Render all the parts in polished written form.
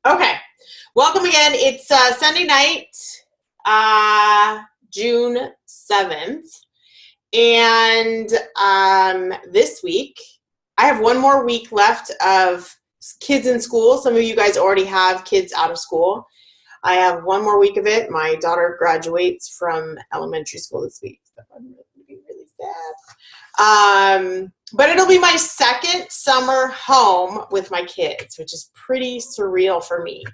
Okay, welcome again. It's Sunday night, June 7th, and this week, I have one more week left of kids in school. Some of you guys already have kids out of school. I have one more week of it. My daughter graduates from elementary school this week, so I'm going to be really sad. But it'll be my second summer home with my kids, which is pretty surreal for me.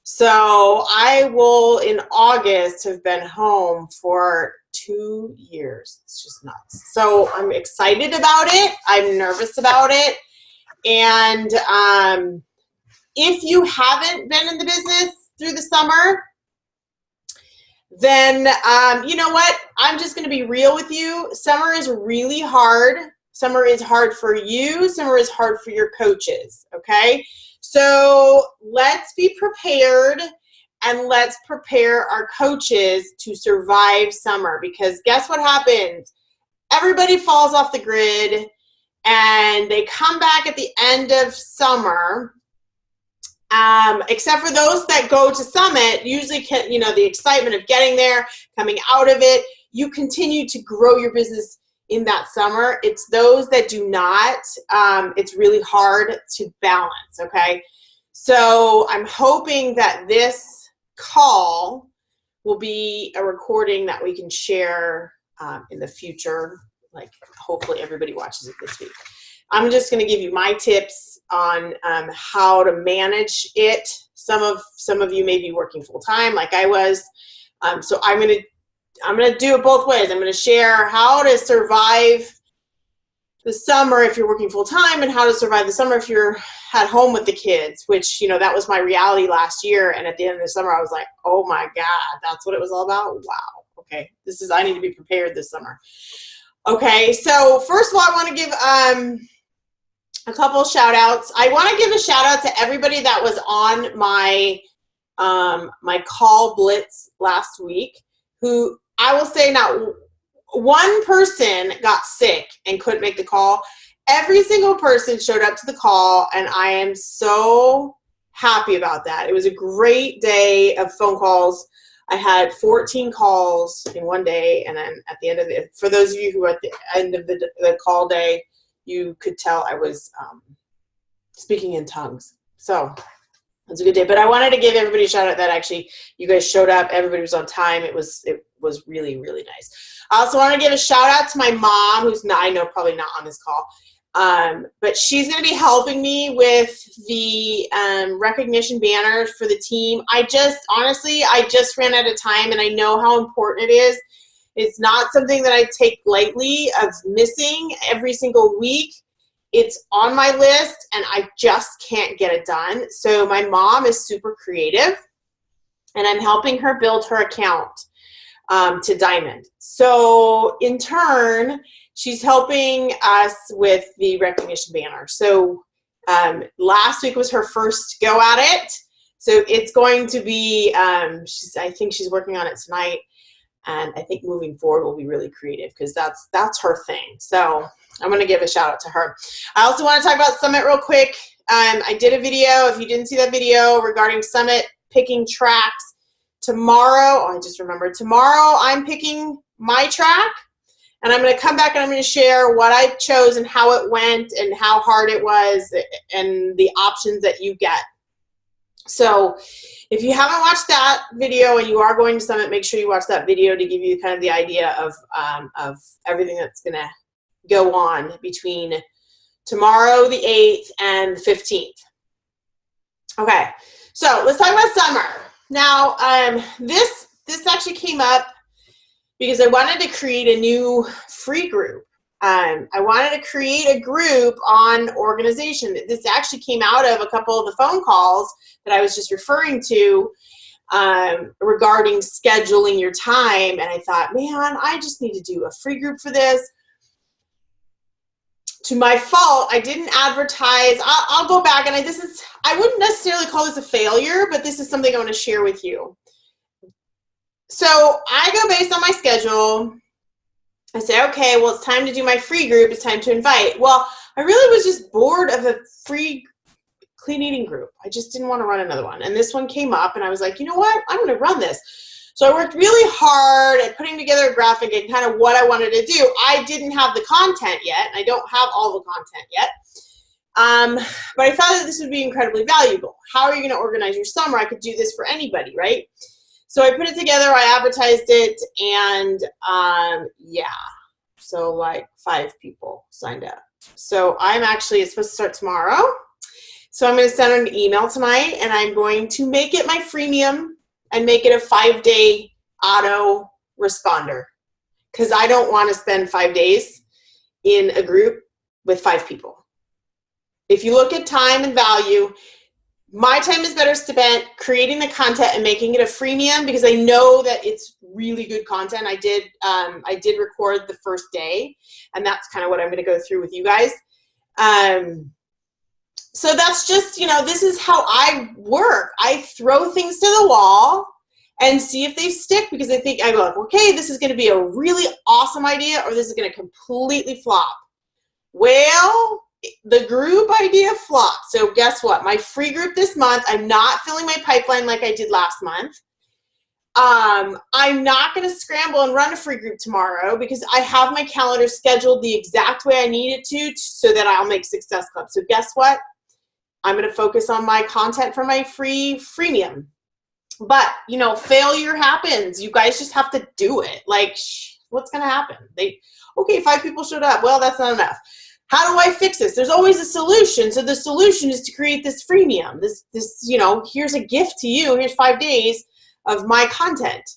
So I will, in August, have been home for 2 years. It's just nuts. So I'm excited about it. I'm nervous about it. And if you haven't been in the business through the summer, then you know what? I'm just going to be real with you. Summer is really hard. Summer is hard for you. Summer is hard for your coaches, okay? So let's be prepared and let's prepare our coaches to survive summer, because guess what happens? Everybody falls off the grid and they come back at the end of summer. Except for those that go to Summit, usually, the excitement of getting there, coming out of it, you continue to grow your business in that summer. It's those that do not, it's really hard to balance, okay? So I'm hoping that this call will be a recording that we can share in the future. Like, hopefully everybody watches it this week. I'm just going to give you my tips on how to manage it. Some of you may be working full time, like I was. So I'm going to do it both ways. I'm going to share how to survive the summer if you're working full time, and how to survive the summer if you're at home with the kids. Which, that was my reality last year. And at the end of the summer, I was like, oh my God, that's what it was all about. Wow. Okay, I need to be prepared this summer. Okay, so first of all, I want to give a couple shout outs. I want to give a shout out to everybody that was on my my call blitz last week, who I will say not one person got sick and couldn't make the call. Every single person showed up to the call, and I am so happy about that. It was a great day of phone calls. I had 14 calls in one day, and then at the end of it, for those of you who were at the end of the call day, you could tell I was speaking in tongues. So it was a good day. But I wanted to give everybody a shout out that actually you guys showed up. Everybody was on time. It was really, really nice. I also want to give a shout out to my mom, who's not, I know, probably not on this call. But she's going to be helping me with the recognition banners for the team. I just ran out of time, and I know how important it is. It's not something that I take lightly of missing every single week. It's on my list, and I just can't get it done. So my mom is super creative, and I'm helping her build her account to Diamond. So in turn, she's helping us with the recognition banner. So last week was her first go at it. So it's going to be, I think she's working on it tonight. And I think moving forward will be really creative, because that's her thing. So I'm going to give a shout out to her. I also want to talk about Summit real quick. I did a video, if you didn't see that video, regarding Summit picking tracks. Tomorrow, I just remembered, tomorrow I'm picking my track. And I'm going to come back and I'm going to share what I chose and how it went and how hard it was and the options that you get. So if you haven't watched that video and you are going to Summit, make sure you watch that video to give you kind of the idea of everything that's going to go on between tomorrow, the 8th, and the 15th. Okay, so let's talk about summer. Now, this actually came up because I wanted to create a new free group. I wanted to create a group on organization. This actually came out of a couple of the phone calls that I was just referring to regarding scheduling your time. And I thought, man, I just need to do a free group for this. To my fault, I didn't advertise. I'll go back, and I wouldn't necessarily call this a failure, but this is something I want to share with you. So I go based on my schedule. I say, okay, well, it's time to do my free group. It's time to invite. Well, I really was just bored of a free clean eating group. I just didn't want to run another one. And this one came up and I was like, you know what? I'm going to run this. So I worked really hard at putting together a graphic and kind of what I wanted to do. I didn't have the content yet, and I don't have all the content yet. But I thought that this would be incredibly valuable. How are you going to organize your summer? I could do this for anybody, right? So I put it together, I advertised it, and yeah. So like 5 people signed up. So it's supposed to start tomorrow. So I'm going to send an email tonight, and I'm going to make it my freemium and make it a 5-day auto responder, because I don't want to spend 5 days in a group with 5 people. If you look at time and value, my time is better spent creating the content and making it a freemium, because I know that it's really good content. I did record the first day, and that's kind of what I'm going to go through with you guys. So that's just, this is how I work. I throw things to the wall and see if they stick, because I go, okay, this is going to be a really awesome idea, or this is going to completely flop. Well, the group idea flopped. So guess what? My free group this month, I'm not filling my pipeline like I did last month. I'm not going to scramble and run a free group tomorrow, because I have my calendar scheduled the exact way I need it to, so that I'll make Success Club. So guess what? I'm going to focus on my content for my freemium. But, failure happens. You guys just have to do it. Like, what's going to happen? Okay, 5 people showed up. Well, that's not enough. How do I fix this? There's always a solution. So the solution is to create this freemium. This, here's a gift to you. Here's 5 days of my content.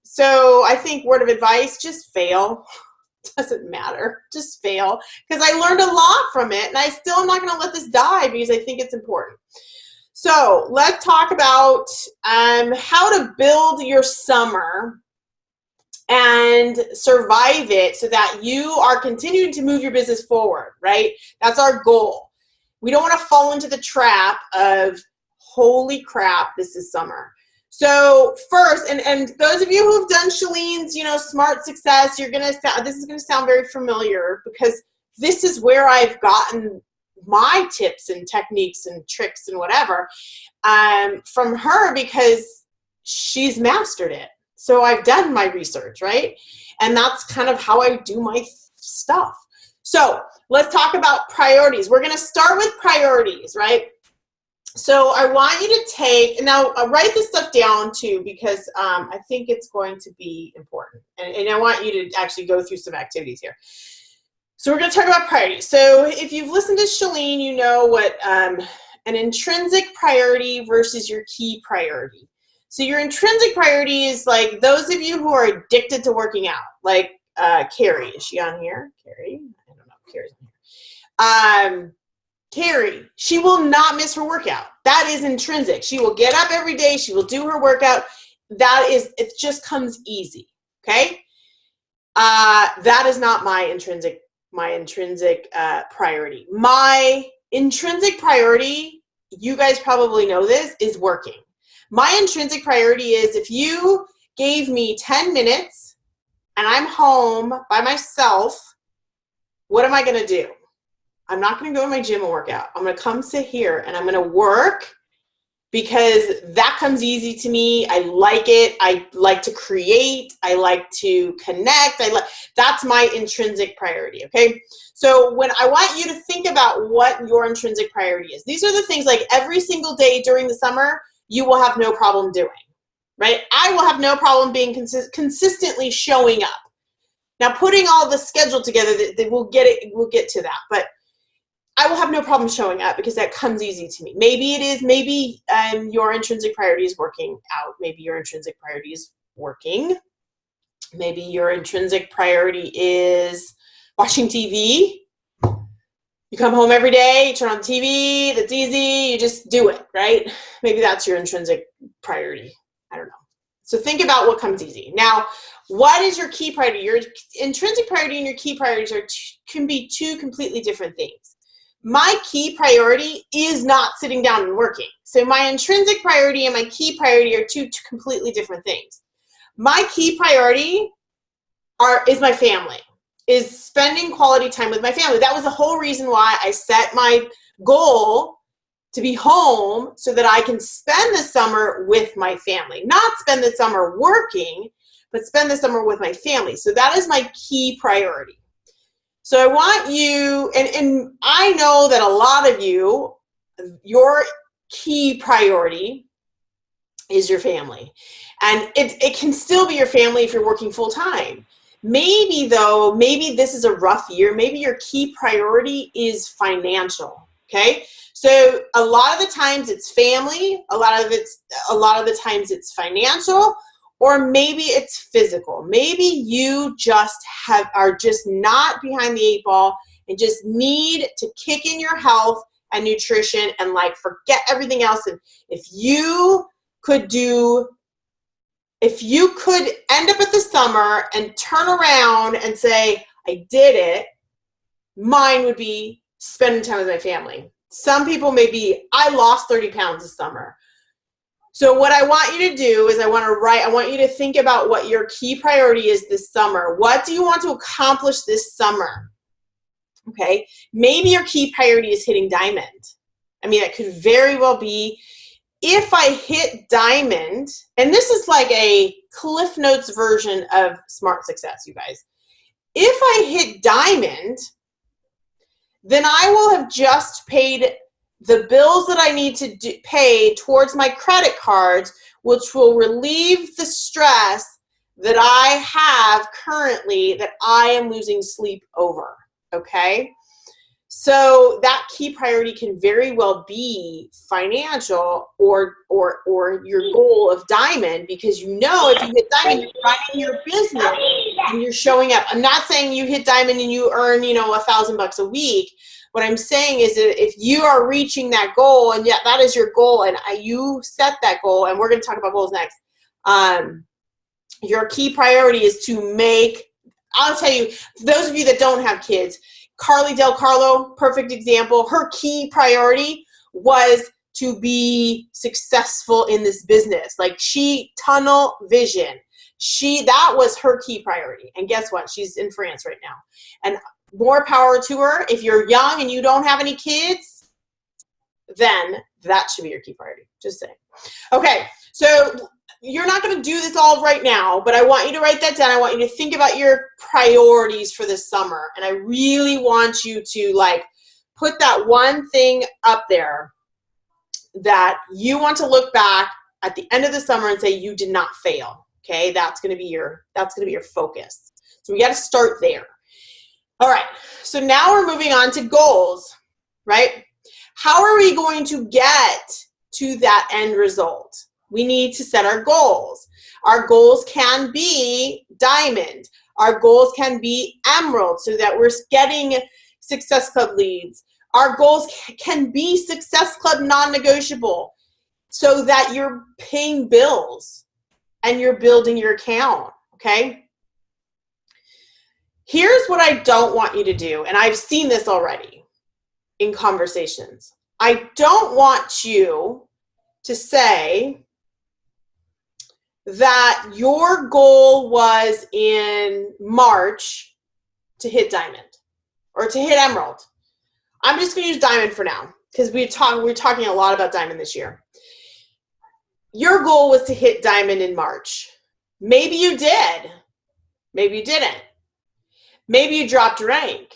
So I think word of advice, just fail. Doesn't matter. Just fail. Because I learned a lot from it, and I still am not going to let this die, because I think it's important. So let's talk about how to build your summer and survive it, so that you are continuing to move your business forward, right? That's our goal. We don't want to fall into the trap of, holy crap, this is summer. So first, and those of you who have done Shalene's, Smart Success, this is going to sound very familiar, because this is where I've gotten my tips and techniques and tricks and whatever from her, because she's mastered it. So I've done my research, right? And that's kind of how I do my stuff. So let's talk about priorities. We're going to start with priorities, right? So I want you to now write this stuff down too, because I think it's going to be important. And I want you to actually go through some activities here. So we're going to talk about priorities. So if you've listened to Shalene, you know what an intrinsic priority versus your key priority. So your intrinsic priority is like those of you who are addicted to working out, like Carrie. Is she on here? Carrie? I don't know if Carrie's on here. Carrie, she will not miss her workout. That is intrinsic. She will get up every day. She will do her workout. It just comes easy, okay? That is not my intrinsic priority. My intrinsic priority, you guys probably know this, is working. My intrinsic priority is, if you gave me 10 minutes and I'm home by myself, what am I going to do? I'm not going to go to my gym and work out. I'm going to come sit here and I'm going to work, because that comes easy to me. I like it. I like to create. I like to connect. That's my intrinsic priority, okay? So when I want you to think about what your intrinsic priority is, these are the things like every single day during the summer, you will have no problem doing, right? I will have no problem being consistently showing up. Now, putting all the schedule together, we'll get to that, but I will have no problem showing up, because that comes easy to me. Maybe your intrinsic priority is working out. Maybe your intrinsic priority is working. Maybe your intrinsic priority is watching TV. You come home every day, you turn on the TV, that's easy, you just do it, right? Maybe that's your intrinsic priority. I don't know. So think about what comes easy. Now, what is your key priority? Your intrinsic priority and your key priorities can be 2 completely different things. My key priority is not sitting down and working. So my intrinsic priority and my key priority are 2 completely different things. My key priority is my family, is spending quality time with my family. That was the whole reason why I set my goal to be home so that I can spend the summer with my family. Not spend the summer working, but spend the summer with my family. So that is my key priority. So I want you, and I know that a lot of you, your key priority is your family. And it can still be your family if you're working full time. Maybe though, maybe this is a rough year. Maybe your key priority is financial, okay? So a lot of the times it's family, a lot of the times it's financial, or maybe it's physical. Maybe you just are just not behind the 8 ball and just need to kick in your health and nutrition and like forget everything else. And if you could end up at the summer and turn around and say, I did it, mine would be spending time with my family. Some people may be, I lost 30 pounds this summer. So what I want you to do is I want you to think about what your key priority is this summer. What do you want to accomplish this summer? Okay, maybe your key priority is hitting diamond. I mean, it could very well be, if I hit diamond, and this is like a Cliff Notes version of Smart Success, you guys. If I hit diamond, then I will have just paid the bills that I need to pay towards my credit cards, which will relieve the stress that I have currently that I am losing sleep over, okay? So that key priority can very well be financial or your goal of diamond, because you know if you hit diamond, you're running your business and you're showing up. I'm not saying you hit diamond and you earn, $1,000 a week. What I'm saying is that if you are reaching that goal, and yet that is your goal, and you set that goal, and we're going to talk about goals next, your key priority is to make, I'll tell you, those of you that don't have kids, Carly Del Carlo, perfect example. Her key priority was to be successful in this business. Like, she tunnel vision. That was her key priority. And guess what? She's in France right now. And more power to her. If you're young and you don't have any kids, then that should be your key priority. Just saying. Okay, so you're not going to do this all right now, but I want you to write that down. I want you to think about your priorities for this summer. And I really want you to put that one thing up there that you want to look back at the end of the summer and say you did not fail. Okay, that's going to be your focus. So we got to start there. All right, so now we're moving on to goals, right? How are we going to get to that end result? We need to set our goals. Our goals can be diamond. Our goals can be emerald, so that we're getting Success Club leads. Our goals can be Success Club non-negotiable, so that you're paying bills and you're building your account, okay? Here's what I don't want you to do, and I've seen this already in conversations. I don't want you to say that your goal was in March to hit diamond or to hit emerald. I'm just going to use diamond for now, because we're talking a lot about diamond this year. Your goal was to hit diamond in March. Maybe you did. Maybe you didn't. Maybe you dropped rank,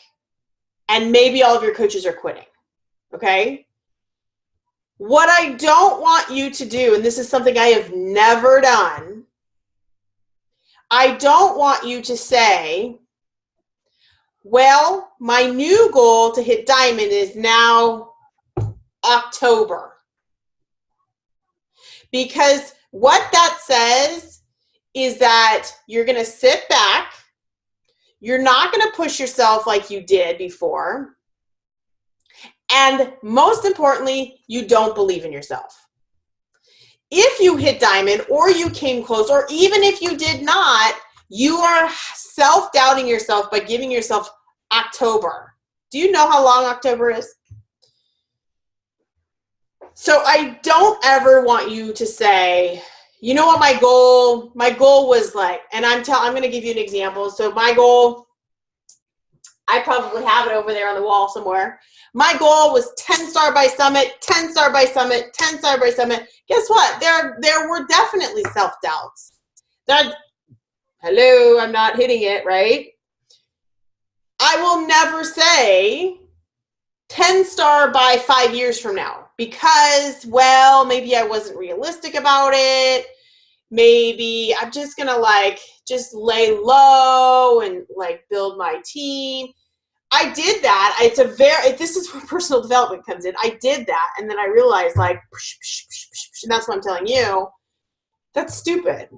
and maybe all of your coaches are quitting, okay? What I don't want you to do, and this is something I have never done, I don't want you to say, well, my new goal to hit diamond is now October. Because what that says is that you're going to sit back, you're not going to push yourself like you did before, and most importantly, you don't believe in yourself. If you hit diamond, or you came close, or even if you did not, you are self-doubting yourself by giving yourself October. Do you know how long October is? So I don't ever want you to say, you know what, my goal was like, and I'm going to give you an example. So my goal I probably have it over there on the wall somewhere. My goal was 10-star by Summit, 10-star by Summit, 10-star by Summit. Guess what? There were definitely self-doubts. Hello, I'm not hitting it, right? I will never say 10-star by 5 years from now because, well, maybe I wasn't realistic about it. Maybe I'm just going to just lay low and build my team. I did that. This is where personal development comes in. I did that. And then I realized and that's what I'm telling you. That's stupid.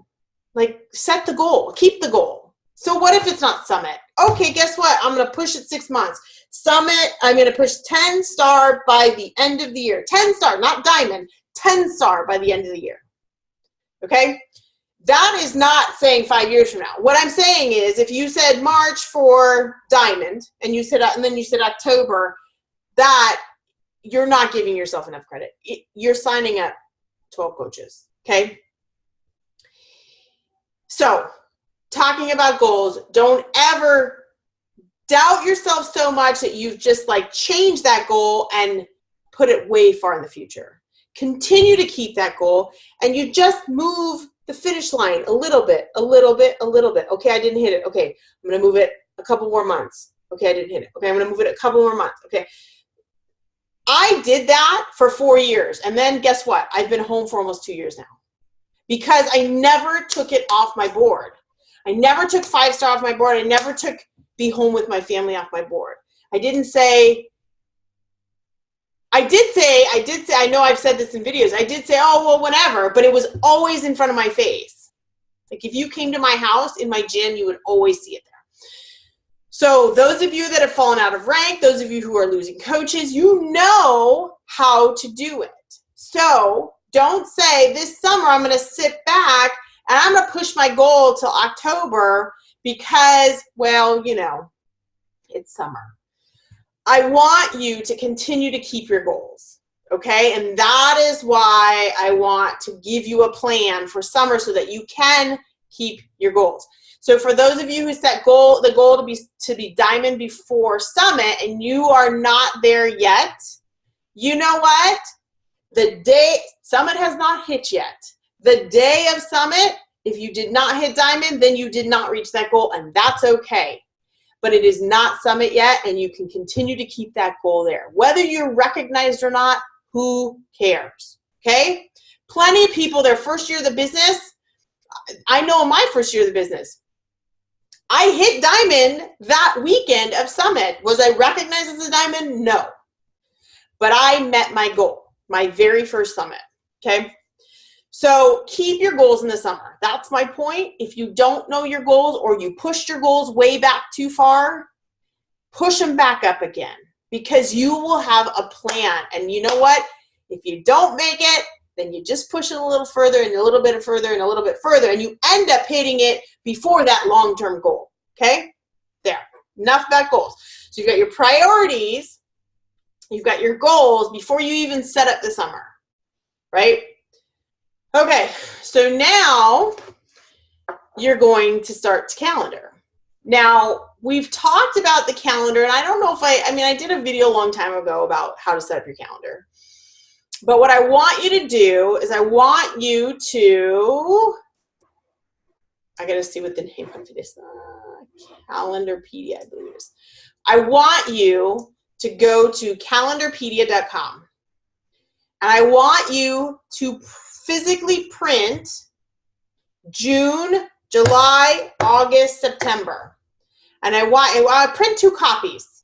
Set the goal, keep the goal. So what if it's not Summit? Okay, guess what? I'm going to push it 6 months. Summit, I'm going to push 10-star by the end of the year. 10-star, not diamond, 10-star by the end of the year. Okay? That is not saying 5 years from now. What I'm saying is if you said March for diamond and then you said October, that you're not giving yourself enough credit. You're signing up 12 coaches. Okay? So, talking about goals, don't ever doubt yourself so much that you've just changed that goal and put it way far in the future. Continue to keep that goal and you just move the finish line a little bit, a little bit, a little bit. Okay, I didn't hit it. Okay, I'm going to move it a couple more months. Okay, I didn't hit it. Okay, I'm going to move it a couple more months. Okay. I did that for 4 years. And then guess what? I've been home for almost 2 years now because I never took it off my board. I never took 5-star off my board. I never took be home with my family off my board. I did say, I know I've said this in videos. I did say, oh, well, whenever, but it was always in front of my face. If you came to my house in my gym, you would always see it there. So those of you that have fallen out of rank, those of you who are losing coaches, you know how to do it. So don't say this summer I'm going to sit back and I'm going to push my goal till October because, well, it's summer. I want you to continue to keep your goals, okay? And that is why I want to give you a plan for summer so that you can keep your goals. So for those of you who set the goal to be diamond before Summit and you are not there yet, you know what? The day Summit has not hit yet. The day of Summit, if you did not hit diamond, then you did not reach that goal, and that's okay. But it is not Summit yet, and you can continue to keep that goal there. Whether you're recognized or not, who cares? Okay? Plenty of people, their first year of the business, I know in my first year of the business, I hit diamond that weekend of Summit. Was I recognized as a diamond? No. But I met my goal, my very first Summit. Okay? So keep your goals in the summer. That's my point. If you don't know your goals or you pushed your goals way back too far, push them back up again because you will have a plan. And you know what? If you don't make it, then you just push it a little further and a little bit further and a little bit further, and you end up hitting it before that long-term goal. Okay? There. Enough about goals. So you've got your priorities, you've got your goals before you even set up the summer, right? Okay, so now you're going to start to calendar. Now, we've talked about the calendar, and I don't know if I did a video a long time ago about how to set up your calendar. But what I want you to do is I want you to, I got to see what the name of it is. Calendarpedia, I believe it is. I want you to go to calendarpedia.com. And I want you to physically print June, July, August, September. And I want to print 2 copies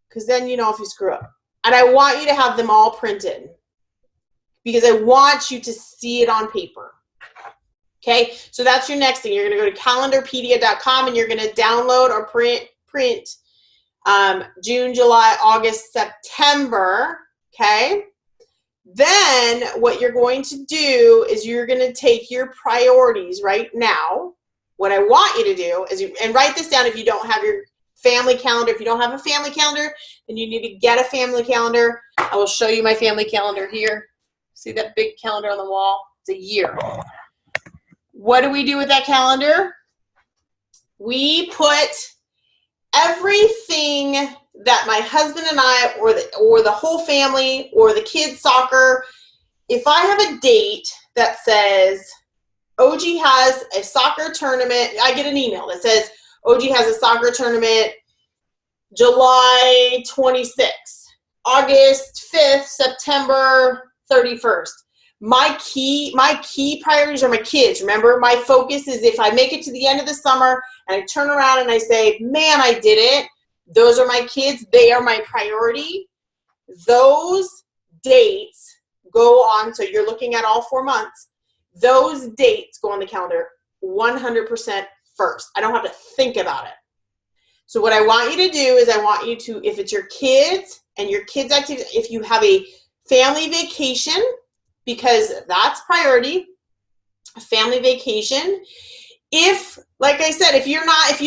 because then you know if you screw up. And I want you to have them all printed because I want you to see it on paper. Okay, so that's your next thing. You're going to go to calendarpedia.com and you're going to download or print June, July, August, September. Okay. Then what you're going to do is you're going to take your priorities right now. What I want you to do is, and write this down if you don't have your family calendar. If you don't have a family calendar, then you need to get a family calendar. I will show you my family calendar here. See that big calendar on the wall? It's a year. What do we do with that calendar? We put everything that my husband and I, or the whole family, or the kids' soccer, if I have a date that says OG has a soccer tournament, I get an email that says OG has a soccer tournament July 26th, August 5th, September 31st. My key priorities are my kids. Remember, my focus is if I make it to the end of the summer and I turn around and I say, man, I did it. Those are my kids. They are my priority. Those dates go on. So you're looking at all 4 months. Those dates go on the calendar 100% first. I don't have to think about it. So what I want you to do is I want you to, if it's your kids and your kids' activity, if you have a family vacation, because that's priority, a family vacation. If, like I said, if you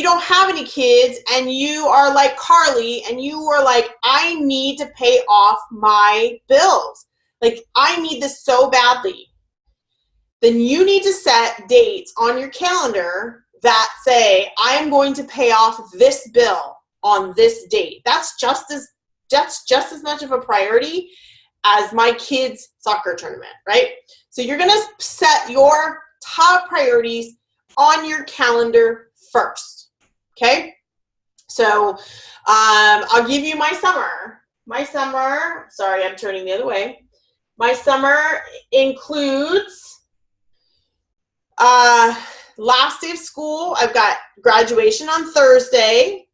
don't have any kids and you are like Carly and you are like, I need to pay off my bills, like I need this so badly, then you need to set dates on your calendar that say, I am going to pay off this bill on this date. That's just as much of a priority as my kids' soccer tournament, right? So you're gonna set your top priorities on your calendar first, okay? So I'll give you my summer. Sorry, I'm turning the other way. My summer includes last day of school. I've got graduation on Thursday.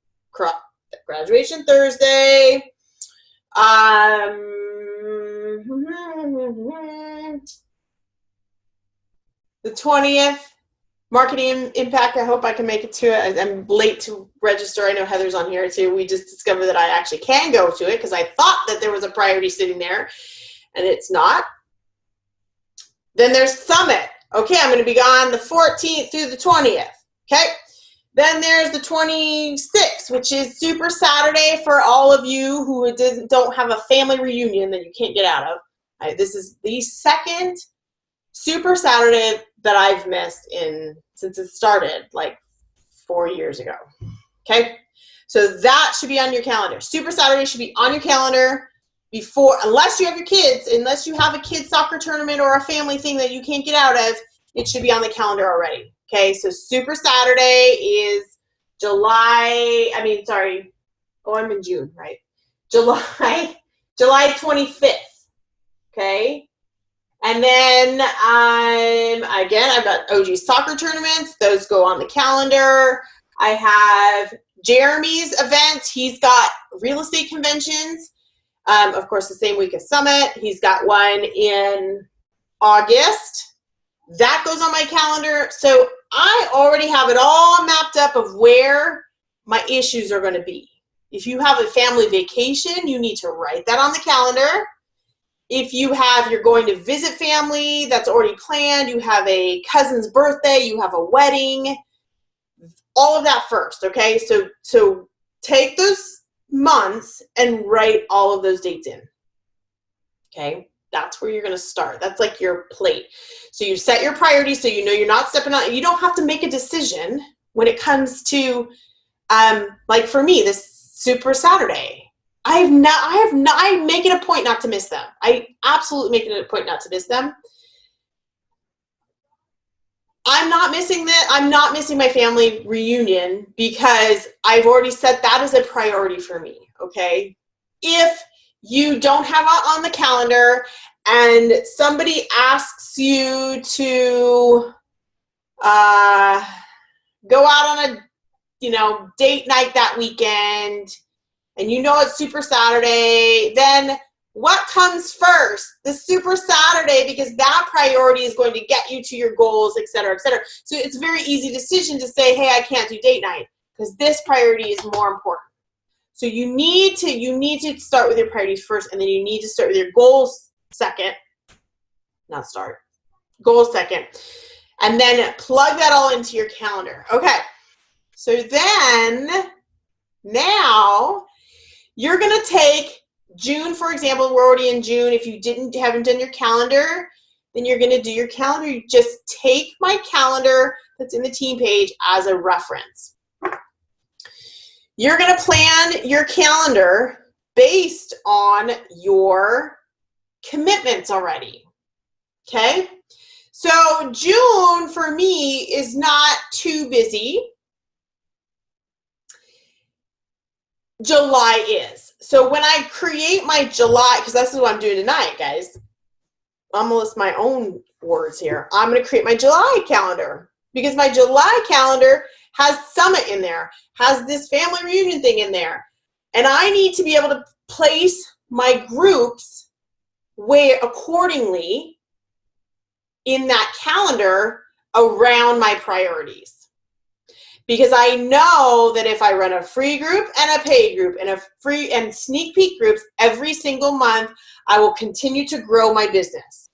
Graduation Thursday. The 20th, marketing impact. I hope I can make it to it. I'm late to register. I know Heather's on here too. We just discovered that I actually can go to it because I thought that there was a priority sitting there and it's not. Then there's Summit. Okay, I'm going to be gone the 14th through the 20th. Okay. Then there's the 26th, which is Super Saturday for all of you who don't have a family reunion that you can't get out of. This is the second Super Saturday that I've missed since it started like 4 years ago. Okay, so that should be on your calendar. Super Saturday should be on your calendar before, unless you have your kids, unless you have a kids soccer tournament or a family thing that you can't get out of, it should be on the calendar already. Okay, so Super Saturday is I'm in June, right? July 25th. Okay. And then I've got OG soccer tournaments. Those go on the calendar. I have Jeremy's event. He's got real estate conventions. Of course, the same week as Summit. He's got one in August. That goes on my calendar. So I already have it all mapped up of where my issues are going to be. If you have a family vacation, you need to write that on the calendar. If you're going to visit family, that's already planned. You have a cousin's birthday, you have a wedding, all of that first, okay? So take those months and write all of those dates in, okay? That's where you're going to start. That's like your plate. So you set your priorities so you know you're not stepping on. You don't have to make a decision when it comes to, like for me, this Super Saturday. I'm making a point not to miss them. I absolutely making it a point not to miss them. I'm not missing that. I'm not missing my family reunion because I've already set that as a priority for me. Okay. If you don't have it on the calendar and somebody asks you to go out on a, date night that weekend, and it's Super Saturday, then what comes first? The Super Saturday, because that priority is going to get you to your goals, et cetera, et cetera. So it's a very easy decision to say, hey, I can't do date night because this priority is more important. So you need to start with your priorities first, and then you need to start with your goals second. Goals second. And then plug that all into your calendar. Okay. So then now you're going to take June, for example. We're already in June. If you haven't done your calendar, then you're going to do your calendar. You just take my calendar that's in the team page as a reference. You're going to plan your calendar based on your commitments already. Okay? So June for me is not too busy. July is. So when I create my July, because this is what I'm doing tonight, guys. I'm going to list my own words here. I'm going to create my July calendar because my July calendar has Summit in there, has this family reunion thing in there. And I need to be able to place my groups where accordingly in that calendar around my priorities. Because I know that if I run a free group and a paid group and a free and sneak peek groups every single month, I will continue to grow my business.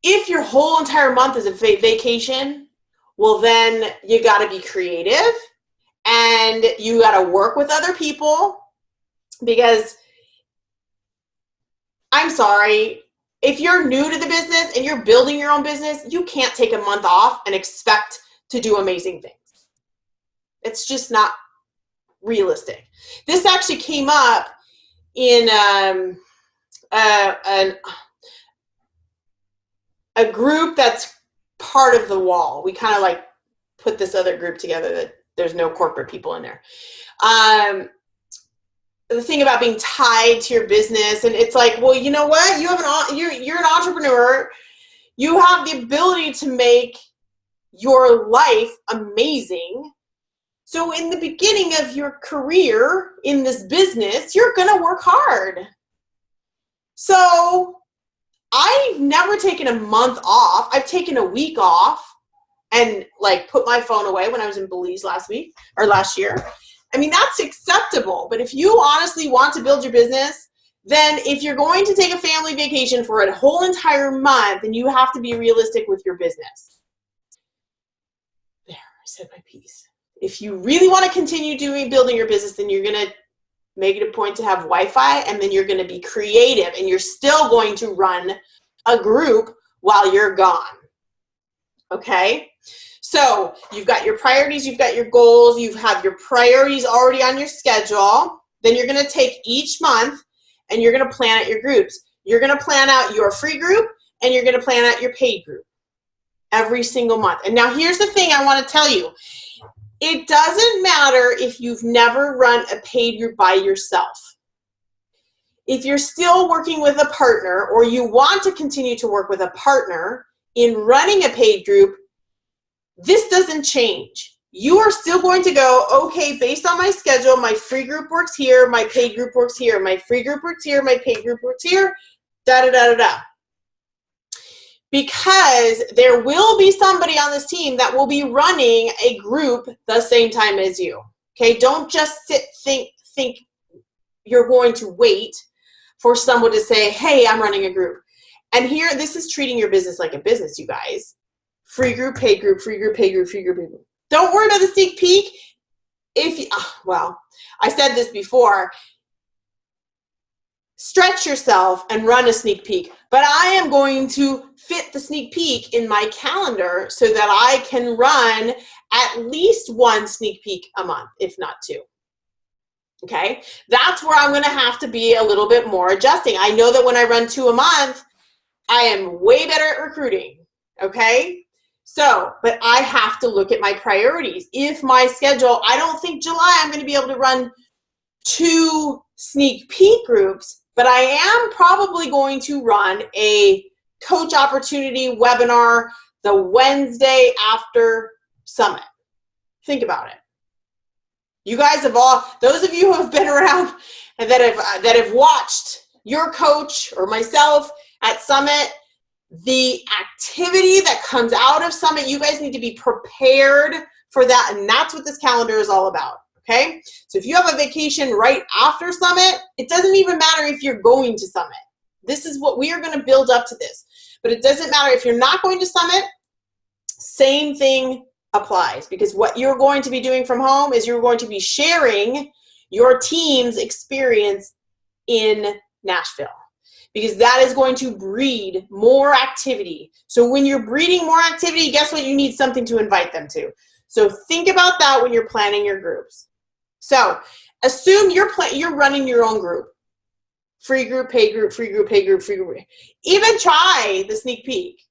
If your whole entire month is a vacation, well then you got to be creative and you got to work with other people, because I'm sorry, if you're new to the business and you're building your own business, you can't take a month off and expect to do amazing things. It's just not realistic. This actually came up in a group that's part of the wall. We kind of like put this other group together that there's no corporate people in there. The thing about being tied to your business, and it's like, well, you know what? You're an entrepreneur. You have the ability to make your life amazing. So in the beginning of your career in this business, you're going to work hard. So I've never taken a month off. I've taken a week off and like put my phone away when I was in Belize last year. I mean, that's acceptable. But if you honestly want to build your business, then if you're going to take a family vacation for a whole entire month, then you have to be realistic with your business. There, I said my piece. If you really want to continue building your business, then you're going to make it a point to have Wi-Fi, and then you're going to be creative, and you're still going to run a group while you're gone. Okay? So you've got your priorities, you've got your goals, you have your priorities already on your schedule. Then you're going to take each month and you're going to plan out your groups. You're going to plan out your free group and you're going to plan out your paid group every single month. And now here's the thing I want to tell you. It doesn't matter if you've never run a paid group by yourself. If you're still working with a partner or you want to continue to work with a partner in running a paid group, this doesn't change. You are still going to go, okay, based on my schedule, my free group works here, my paid group works here, my free group works here, my paid group works here, da-da-da-da-da. Because there will be somebody on this team that will be running a group the same time as you. Okay, don't just think you're going to wait for someone to say, hey, I'm running a group. And here, this is treating your business like a business, you guys. Free group, paid group, free group, paid group, free group, paid group. Don't worry about the sneak peek. Well, I said this before. Stretch yourself and run a sneak peek. But I am going to fit the sneak peek in my calendar so that I can run at least one sneak peek a month, if not two. Okay? That's where I'm going to have to be a little bit more adjusting. I know that when I run 2 a month, I am way better at recruiting. Okay? So, but I have to look at my priorities. If my schedule, I don't think July I'm going to be able to run 2 sneak peek groups, but I am probably going to run a coach opportunity webinar the Wednesday after Summit. Think about it. You guys have those of you who have been around and that have watched your coach or myself at Summit, the activity that comes out of Summit, you guys need to be prepared for that, and that's what this calendar is all about, okay? So if you have a vacation right after Summit, it doesn't even matter if you're going to Summit. This is what we are going to build up to this. But it doesn't matter if you're not going to Summit, same thing applies, because what you're going to be doing from home is you're going to be sharing your team's experience in Nashville. Because that is going to breed more activity. So when you're breeding more activity, guess what? You need something to invite them to. So think about that when you're planning your groups. So assume you're running your own group. Free group, paid group, free group, paid group, free group. Even try the sneak peek.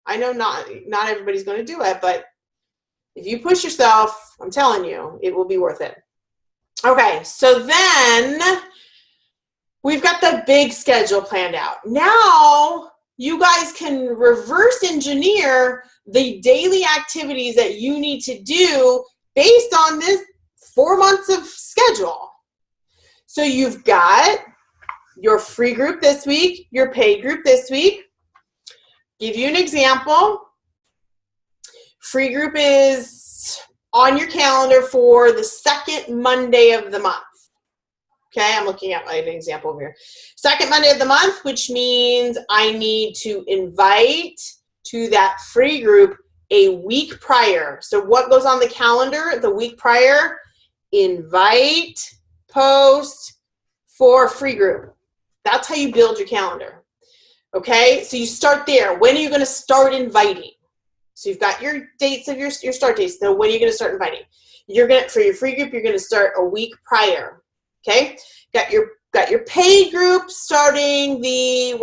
I know not everybody's going to do it, but if you push yourself, I'm telling you, it will be worth it. Okay, so then we've got the big schedule planned out. Now you guys can reverse engineer the daily activities that you need to do based on this 4 months of schedule. So you've got your free group this week, your paid group this week. Give you an example. Free group is on your calendar for the second Monday of the month. Okay, I'm looking at an example over here. Second Monday of the month, which means I need to invite to that free group a week prior. So what goes on the calendar the week prior? Invite, post for free group. That's how you build your calendar. Okay, so you start there. When are you going to start inviting? So you've got your dates of your start dates. So when are you going to start inviting? For your free group, you're going to start a week prior. Okay, got your paid group starting the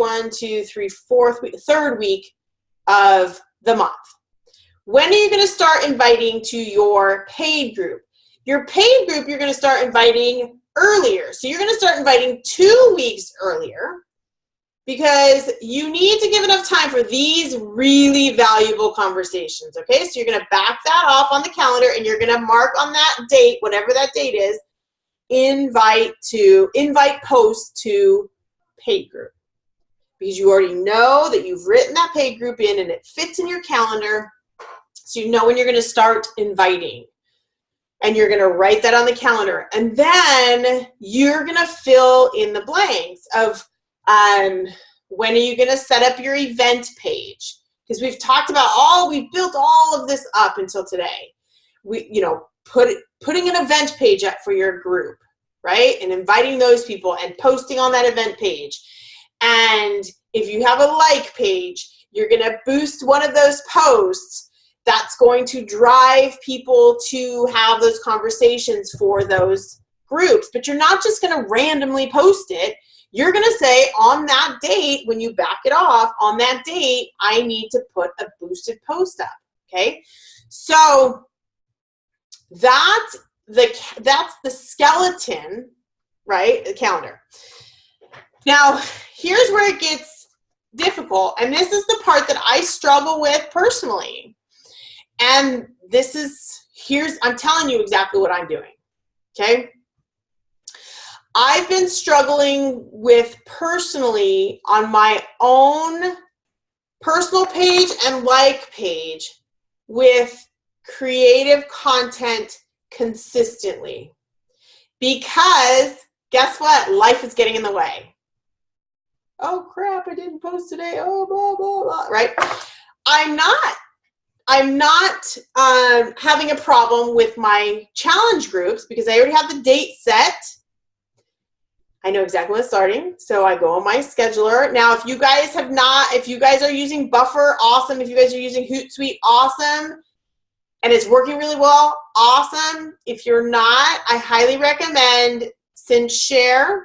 third week of the month. When are you going to start inviting to your paid group? Your paid group, you're going to start inviting earlier. So you're going to start inviting 2 weeks earlier, because you need to give enough time for these really valuable conversations, okay? So you're going to back that off on the calendar, and you're going to mark on that date, whatever that date is, invite post to paid group. Because you already know that you've written that paid group in and it fits in your calendar, so you know when you're going to start inviting. And you're going to write that on the calendar. And then you're going to fill in the blanks of when are you going to set up your event page? Because we've talked about we've built all of this up until today. Putting an event page up for your group, right? And inviting those people and posting on that event page. And if you have a like page, you're going to boost one of those posts. That's going to drive people to have those conversations for those groups. But you're not just going to randomly post it. You're going to say on that date, when you back it off, on that date, I need to put a boosted post up, okay? So that's the skeleton, right? The calendar. Now, here's where it gets difficult, and this is the part that I struggle with personally. And I'm telling you exactly what I'm doing, okay? I've been struggling with personally on my own personal page and like page with creative content consistently. Because guess what? Life is getting in the way. Oh crap, I didn't post today. Oh, blah, blah, blah, right? I'm not having a problem with my challenge groups because I already have the date set. I know exactly when it's starting, so I go on my scheduler. Now, if you guys are using Buffer, awesome. If you guys are using Hootsuite, awesome. And it's working really well, awesome. If you're not, I highly recommend SynShare.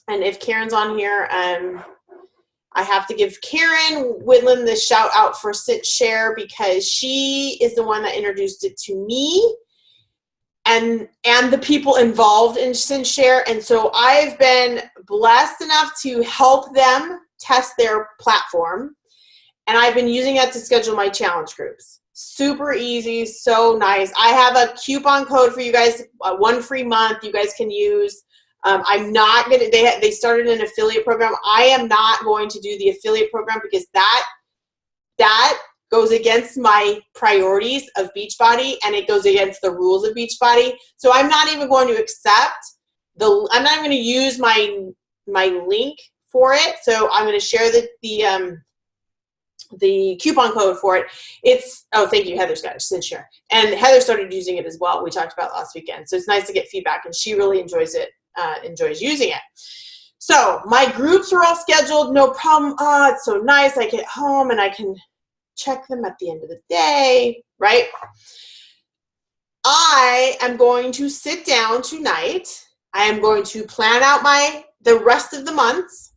And if Karen's on here, I have to give Karen Whitland the shout out for SynShare because she is the one that introduced it to me and the people involved in SynShare. And so I've been blessed enough to help them test their platform. And I've been using it to schedule my challenge groups. Super easy, so nice. I have a coupon code for you guys, 1 free month you guys can use. I'm not going to, they started an affiliate program. I am not going to do the affiliate program because that goes against my priorities of Beachbody and it goes against the rules of Beachbody. So I'm not even going to I'm not going to use my link for it. So I'm going to share the coupon code for it. Thank you, Heather's got it, SynShare. And Heather started using it as well. We talked about last weekend. So it's nice to get feedback and she really enjoys it. Enjoys using it. So my groups are all scheduled, no problem. It's so nice. I get home and I can check them at the end of the day, right? I am going to sit down tonight. I am going to plan out the rest of the months,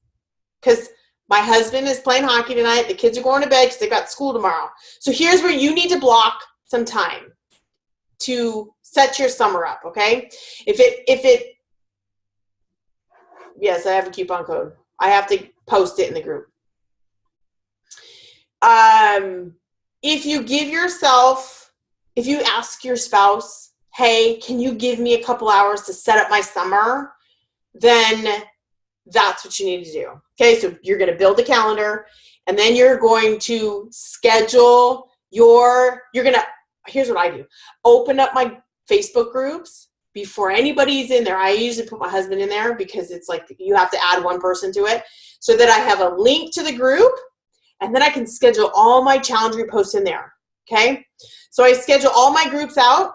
because my husband is playing hockey tonight. The kids are going to bed because they've got school tomorrow. So here's where you need to block some time to set your summer up, okay? Yes, I have a coupon code. I have to post it in the group. If you ask your spouse, hey, can you give me a couple hours to set up my summer? Then that's what you need to do. Okay, so you're going to build a calendar, and then you're going to schedule here's what I do. Open up my Facebook groups before anybody's in there. I usually put my husband in there because it's like you have to add one person to it, so that I have a link to the group, and then I can schedule all my challenge reposts in there. Okay, so I schedule all my groups out,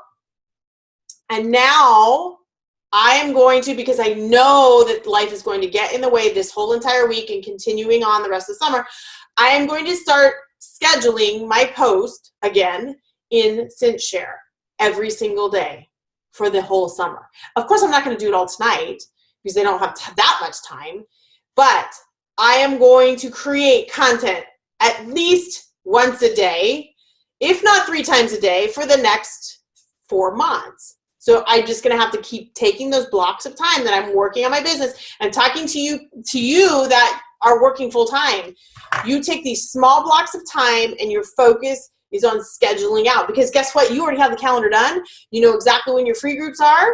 and now I am going to, because I know that life is going to get in the way this whole entire week and continuing on the rest of the summer, I am going to start scheduling my post again in CinchShare every single day for the whole summer. Of course, I'm not going to do it all tonight because they don't have that much time, but I am going to create content at least once a day, if not 3 times a day, for the next 4 months. So I'm just going to have to keep taking those blocks of time that I'm working on my business and talking to you that are working full time. You take these small blocks of time and your focus is on scheduling out, because guess what? You already have the calendar done. You know exactly when your free groups are.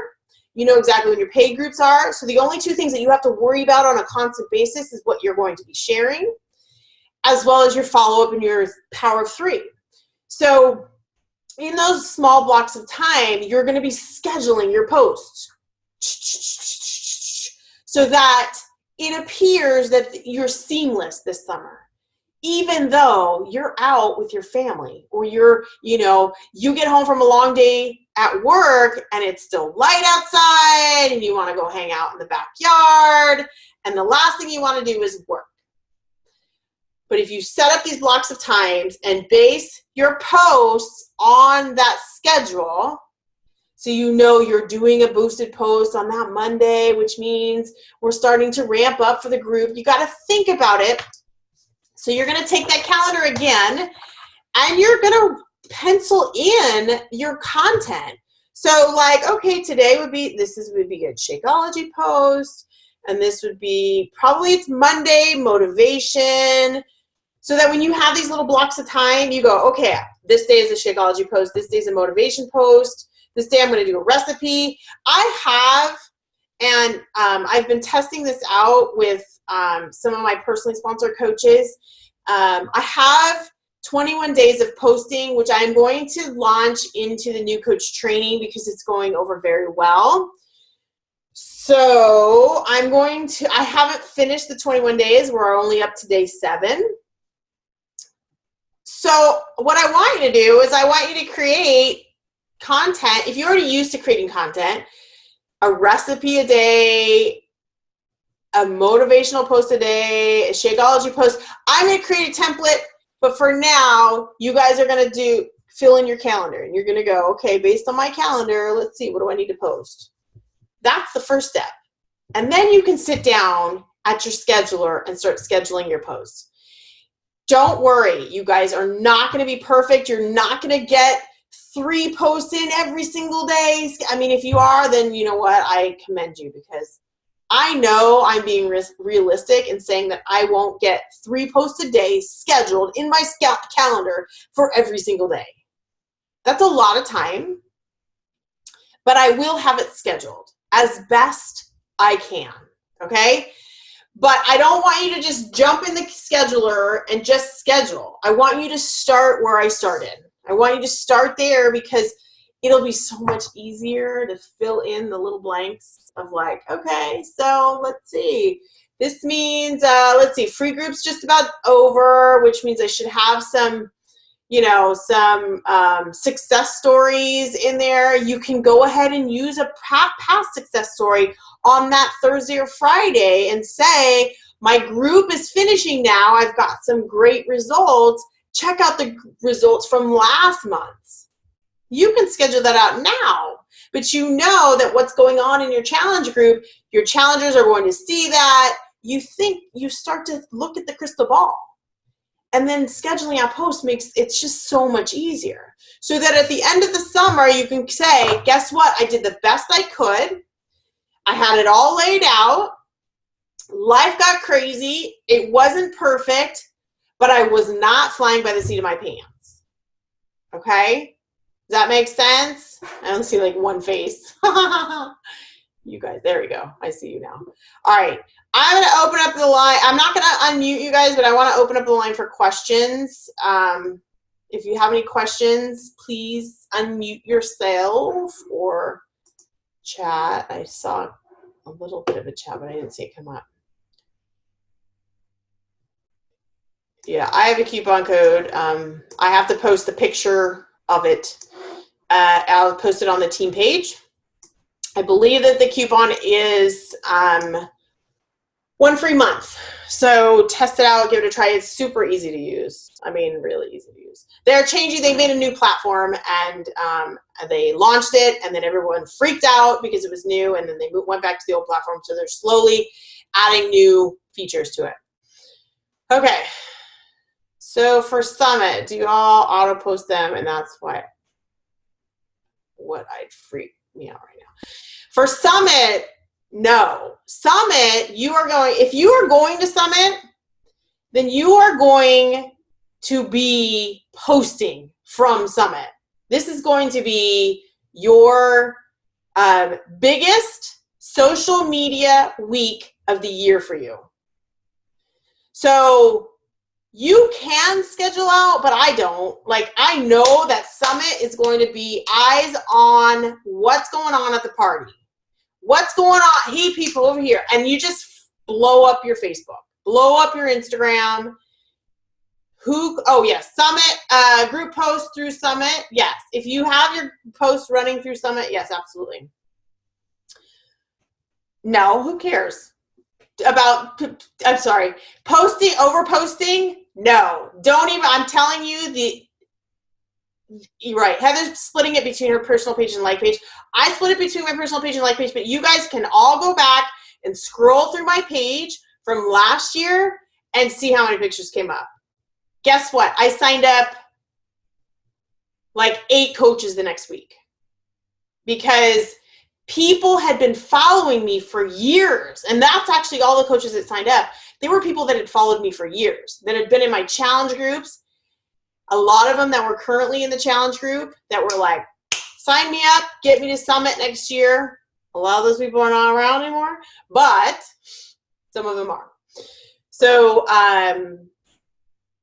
You know exactly when your paid groups are. So the only 2 things that you have to worry about on a constant basis is what you're going to be sharing, as well as your follow-up and your power of 3. So in those small blocks of time, you're going to be scheduling your posts so that it appears that you're seamless this summer, even though you're out with your family, or you get home from a long day at work and it's still light outside and you want to go hang out in the backyard, and the last thing you want to do is work. But if you set up these blocks of times and base your posts on that schedule, so you know you're doing a boosted post on that Monday, which means we're starting to ramp up for the group. You got to think about it. So you're going to take that calendar again, and you're going to pencil in your content. So like, okay, today would be a Shakeology post, and this would be, probably it's Monday, motivation. So that when you have these little blocks of time, you go, okay, this day is a Shakeology post, this day is a motivation post, this day I'm going to do a recipe. I've been testing this out with some of my personally sponsored coaches. I have 21 days of posting, which I'm going to launch into the new coach training because it's going over very well. So I haven't finished the 21 days. We're only up to day 7. So what I want you to do is I want you to create content. If you're already used to creating content, a recipe a day, a motivational post a day, a Shakeology post, I'm going to create a template. But for now, you guys are going to fill in your calendar, and you're going to go, okay, based on my calendar, let's see, what do I need to post? That's the first step. And then you can sit down at your scheduler and start scheduling your posts. Don't worry, you guys are not going to be perfect. You're not going to get 3 posts in every single day. I mean, if you are, then you know what? I commend you, because I know I'm being realistic and saying that I won't get 3 posts a day scheduled in my calendar for every single day. That's a lot of time, but I will have it scheduled as best I can, okay? But I don't want you to just jump in the scheduler and just schedule. I want you to start where I started. I want you to start there, because it'll be so much easier to fill in the little blanks of like, okay, so let's see. This means, let's see, free group's just about over, which means I should have some success stories in there. You can go ahead and use a past success story on that Thursday or Friday and say, my group is finishing now. I've got some great results. check out the results from last month. You can schedule that out now, but you know that what's going on in your challenge group, your challengers are going to see that. You start to look at the crystal ball. And then scheduling out posts makes it's just so much easier. So that at the end of the summer, you can say, guess what? I did the best I could. I had it all laid out. Life got crazy. It wasn't perfect, but I was not flying by the seat of my pants. Okay? Does that make sense? I don't see like one face. You guys, there we go. I see you now. All right. I'm going to open up the line. I'm not going to unmute you guys, but I want to open up the line for questions. If you have any questions, please unmute yourself or chat. I saw a little bit of a chat, but I didn't see it come up. Yeah, I have a coupon code. I have to post a picture of it. I'll post it on the team page. I believe that the coupon is 1 free month. So test it out, give it a try. It's super easy to use. I mean, really easy to use. They're changing, they made a new platform and they launched it and then everyone freaked out because it was new and then they went back to the old platform. So they're slowly adding new features to it. Okay. So for Summit, do you all auto post them? And that's what I'd freak me out right now. For Summit, no. Summit, if you are going to Summit, then you are going to be posting from Summit. This is going to be your biggest social media week of the year for you. So you can schedule out, but I don't. Like, I know that Summit is going to be eyes on what's going on at the party. What's going on? Hey, people over here. And you just blow up your Facebook. Blow up your Instagram. Oh, yes. Summit, group post through Summit. Yes. If you have your posts running through Summit, yes, absolutely. No, who cares? Over posting? No. Don't even, I'm telling you, you're right. Heather's splitting it between her personal page and like page. I split it between my personal page and like page, but you guys can all go back and scroll through my page from last year and see how many pictures came up. Guess what? I signed up like 8 coaches the next week because people had been following me for years. And that's actually all the coaches that signed up. They were people that had followed me for years, that had been in my challenge groups. A lot of them that were currently in the challenge group that were like, sign me up, get me to Summit next year. A lot of those people are not around anymore, but some of them are. So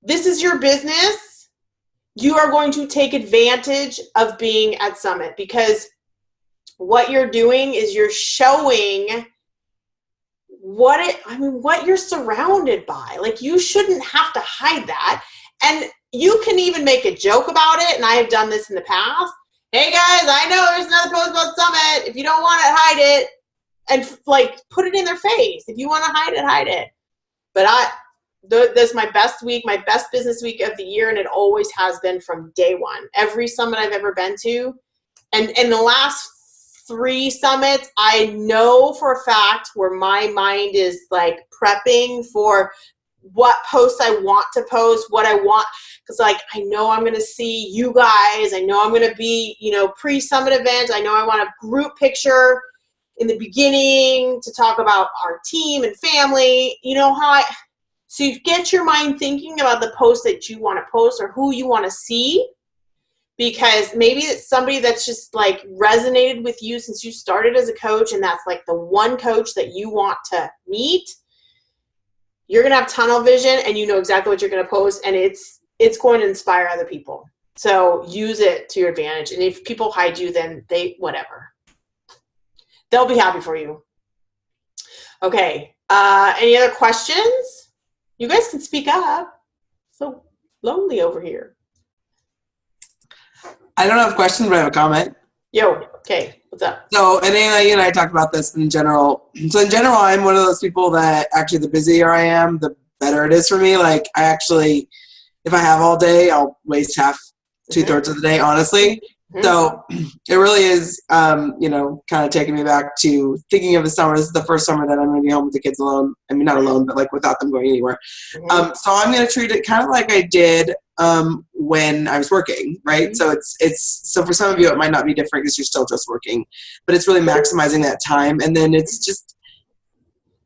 this is your business. You are going to take advantage of being at Summit because what you're doing is you're showing what you're surrounded by. Like, you shouldn't have to hide that. And you can even make a joke about it, and I have done this in the past. Hey guys, I know there's another post about Summit. If you don't want it, hide it. And like, put it in their face. If you want to hide it, hide it. But this is my best week, my best business week of the year, and it always has been from day one. Every summit I've ever been to, and in the last 3 summits, I know for a fact where my mind is like prepping for what posts I want to post, what I want, because like I know I'm going to see you guys. I know I'm going to be, pre-summit event. I know I want a group picture in the beginning to talk about our team and family. So you get your mind thinking about the post that you want to post or who you want to see, because maybe it's somebody that's just like resonated with you since you started as a coach, and that's like the one coach that you want to meet. You're going to have tunnel vision and you know exactly what you're going to post, and it's going to inspire other people. So use it to your advantage. And if people hide you, then whatever. They'll be happy for you. Okay. Any other questions? You guys can speak up. So lonely over here. I don't have questions, but I have a comment. Yo, okay, what's up? So, and Anna, you and I talked about this in general. So in general, I'm one of those people that actually the busier I am, the better it is for me. Like, I actually if I have all day, I'll waste two-thirds of the day, honestly. So it really is, you know, kind of taking me back to thinking of the summer. This is the first summer that I'm going to be home with the kids alone. I mean, not alone, but like without them going anywhere. So I'm going to treat it kind of like I did when I was working, right? So so for some of you, it might not be different because you're still just working, but it's really maximizing that time. And then it's just,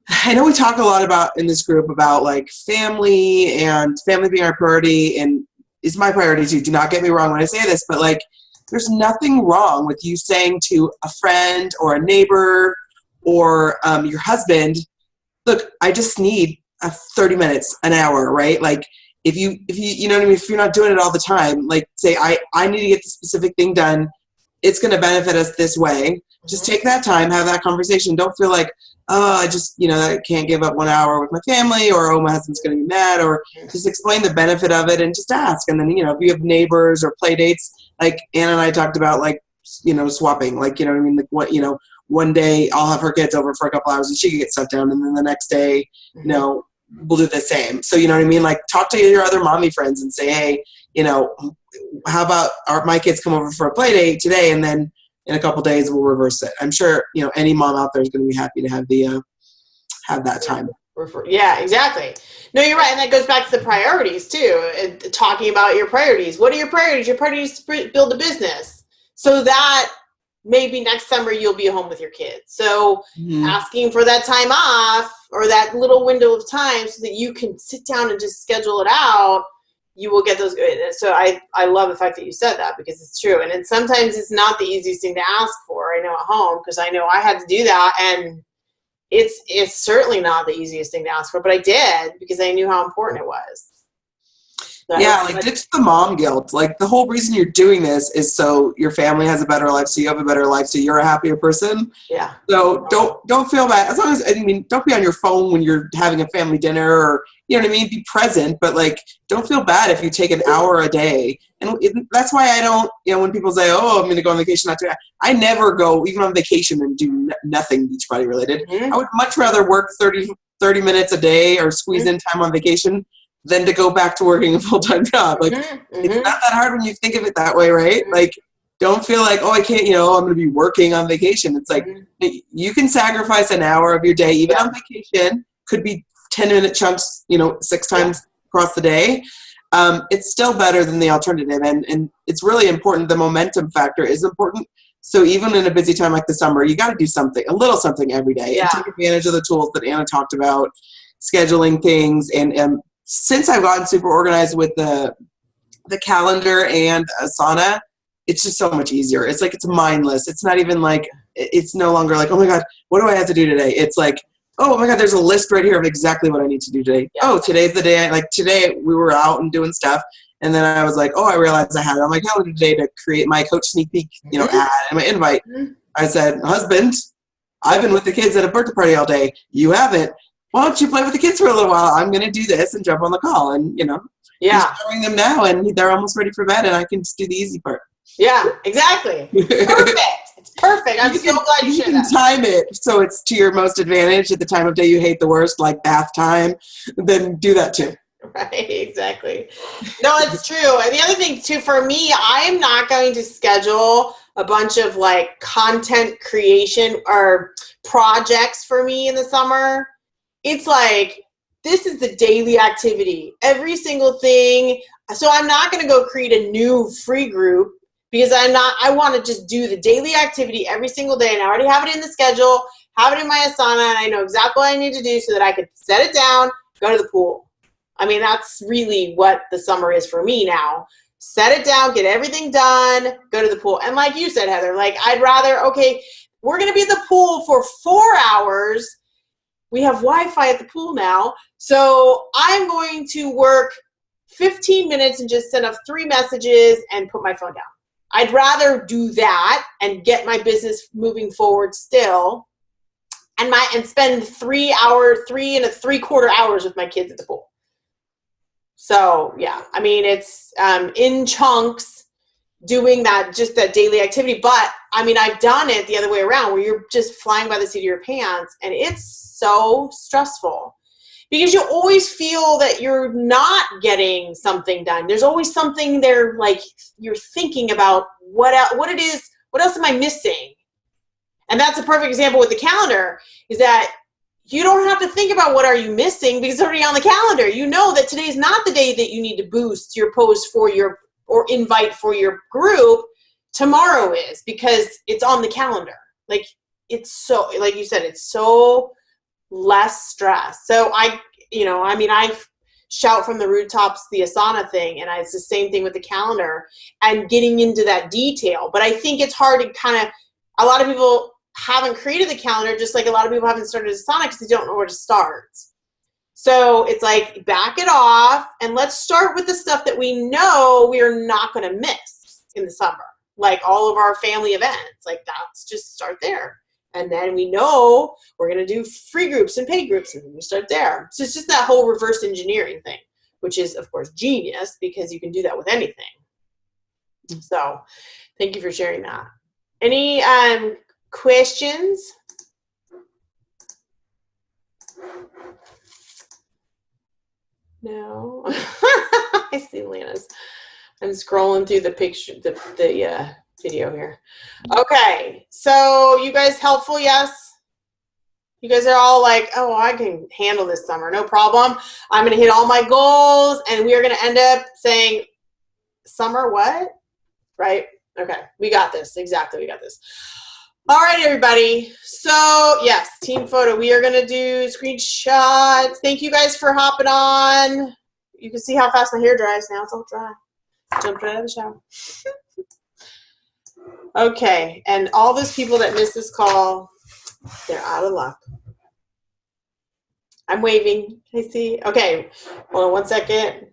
I know we talk a lot about in this group about like family and family being our priority, and is my priority too. Do not get me wrong when I say this, but like, there's nothing wrong with you saying to a friend or a neighbor or your husband, look, I just need 30 minutes, an hour, right? Like if you know what I mean? If you're not doing it all the time, like say, I need to get this specific thing done. It's going to benefit us this way. Just take that time, have that conversation. Don't feel like, oh, I just, you know, I can't give up 1 hour with my family, or, oh, my husband's going to be mad, or just explain the benefit of it and just ask. And then, you know, if you have neighbors or play dates, like Anna and I talked about, like, you know, swapping, like, you know what I mean? Like what, you know, one day I'll have her kids over for a couple hours and she can get stuff done. And then the next day, you know, we'll do the same. So, you know what I mean? Like talk to your other mommy friends and say, hey, you know, how about my kids come over for a play date today, and then in a couple days we'll reverse it. I'm sure, you know, any mom out there is going to be happy to have the have that time. Yeah, exactly. No, you're right. And that goes back to the priorities too. Talking about your priorities. What are your priorities? Your priorities to build a business so that maybe next summer you'll be home with your kids. So asking for that time off or that little window of time so that you can sit down and just schedule it out, you will get those good. So I love the fact that you said that, because it's true. And sometimes it's not the easiest thing to ask for, I know, at home, because I know I had to do that, and it's certainly not the easiest thing to ask for, but I did because I knew how important it was. So yeah, like ditch the mom guilt. Like the whole reason you're doing this is so your family has a better life, so you have a better life, so you're a happier person. Yeah. So don't feel bad. As long as, I mean, don't be on your phone when you're having a family dinner, or, you know what I mean? Be present, but like, don't feel bad if you take an hour a day. And that's why I don't, you know, when people say, oh, I'm going to go on vacation, not to, I never go even on vacation and do nothing Beachbody related. I would much rather work 30 minutes a day or squeeze in time on vacation than to go back to working a full-time job. Like, it's not that hard when you think of it that way, right? Like, don't feel like, oh, I can't, you know, I'm going to be working on vacation. It's like, you can sacrifice an hour of your day, even on vacation, could be 10-minute chunks, you know, 6 times across the day. It's still better than the alternative. And it's really important. The momentum factor is important. So even in a busy time like the summer, you got to do something, a little something every day, and take advantage of the tools that Anna talked about, scheduling things. And since I've gotten super organized with the calendar and Asana, it's just so much easier. It's like, it's mindless. It's not even like, it's no longer like, oh my God, what do I have to do today? It's like, oh my God, there's a list right here of exactly what I need to do today. Yeah. Oh, today's the day. Like today we were out and doing stuff. And then I was like, oh, I realized I had it on my calendar today to create my coach sneak peek, you know, ad and my invite. I said, husband, I've been with the kids at a birthday party all day. You haven't. Why don't you play with the kids for a little while? I'm going to do this and jump on the call. And, you know, he's showing them now, and they're almost ready for bed, and I can just do the easy part. Yeah, exactly. Perfect. It's perfect. I'm so glad you shared that. You can time it so it's to your most advantage at the time of day you hate the worst, like bath time. Then do that too. Right, exactly. No, it's true. And the other thing too, for me, I am not going to schedule a bunch of like content creation or projects for me in the summer. It's like, this is the daily activity, every single thing. So I'm not going to go create a new free group, because I want to just do the daily activity every single day. And I already have it in the schedule, have it in my Asana, and I know exactly what I need to do so that I could set it down, go to the pool. I mean, that's really what the summer is for me now. Set it down, get everything done, go to the pool. And like you said, Heather, like I'd rather, okay, we're going to be at the pool for 4 hours. We have Wi-Fi at the pool now. So I'm going to work 15 minutes and just send up 3 messages and put my phone down. I'd rather do that and get my business moving forward still, and spend 3 3.75 hours with my kids at the pool. So yeah, I mean, it's in chunks doing that, just that daily activity. But I mean, I've done it the other way around, where you're just flying by the seat of your pants, and it's so stressful. because you always feel that you're not getting something done. There's always something there, like you're thinking about what else am I missing? And that's a perfect example with the calendar, is that you don't have to think about what are you missing because it's already on the calendar. You know that today's not the day that you need to boost your post for your, or invite for your group. Tomorrow is, because it's on the calendar. Like, it's so, like you said, it's so less stress. So I shout from the rooftops the Asana thing, and it's the same thing with the calendar and getting into that detail. But I think it's hard to kind of, a lot of people haven't created the calendar, just like a lot of people haven't started Asana because they don't know where to start. So it's like, back it off and let's start with the stuff that we know we're not going to miss in the summer, like all of our family events. Like, that's just start there. And then we know we're going to do free groups and paid groups, and we start there. So it's just that whole reverse engineering thing, which is, of course, genius because you can do that with anything. So thank you for sharing that. Any questions? No. I see Lana's. I'm scrolling through the picture, the video here. Okay, so you guys helpful? Yes. You guys are all like, oh, I can handle this summer, no problem. I'm gonna hit all my goals, and we are gonna end up saying, summer what? Right? Okay, we got this. Exactly, we got this. All right, everybody. So yes, team photo. We are gonna do screenshots. Thank you guys for hopping on. You can see how fast my hair dries now. It's all dry. Jumped right out of the shower. Okay, and all those people that missed this call, they're out of luck. I'm waving. I see. Okay, hold on one second.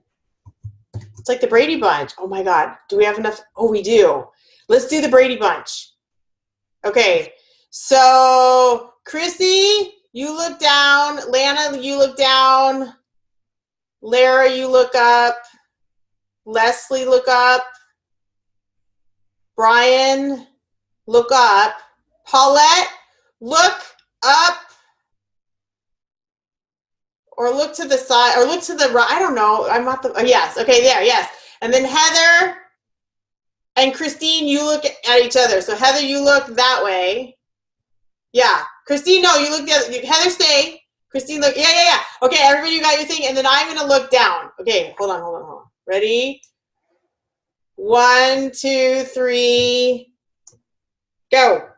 It's like the Brady Bunch. Oh my God. Do we have enough? Oh, we do. Let's do the Brady Bunch. Okay, so Chrissy, you look down. Lana, you look down. Lara, you look up. Leslie, look up. Brian, look up. Paulette, look up. Or look to the side, or look to the right. I don't know. I'm not the, oh, yes. Okay, there, yes. And then Heather and Christine, you look at each other. So Heather, you look that way. Yeah. Christine, no, you look the other. Heather, stay. Christine, look. Yeah. Okay, everybody, you got your thing. And then I'm going to look down. Okay, hold on. Ready? 1, 2, 3, go.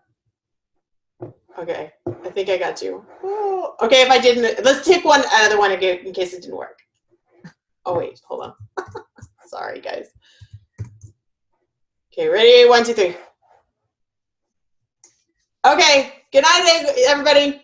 Okay, I think I got you. Oh, okay, if I didn't, let's take another one again in case it didn't work. Oh wait, hold on. Sorry, guys. Okay, ready? 1, 2, 3. Okay, good night, everybody.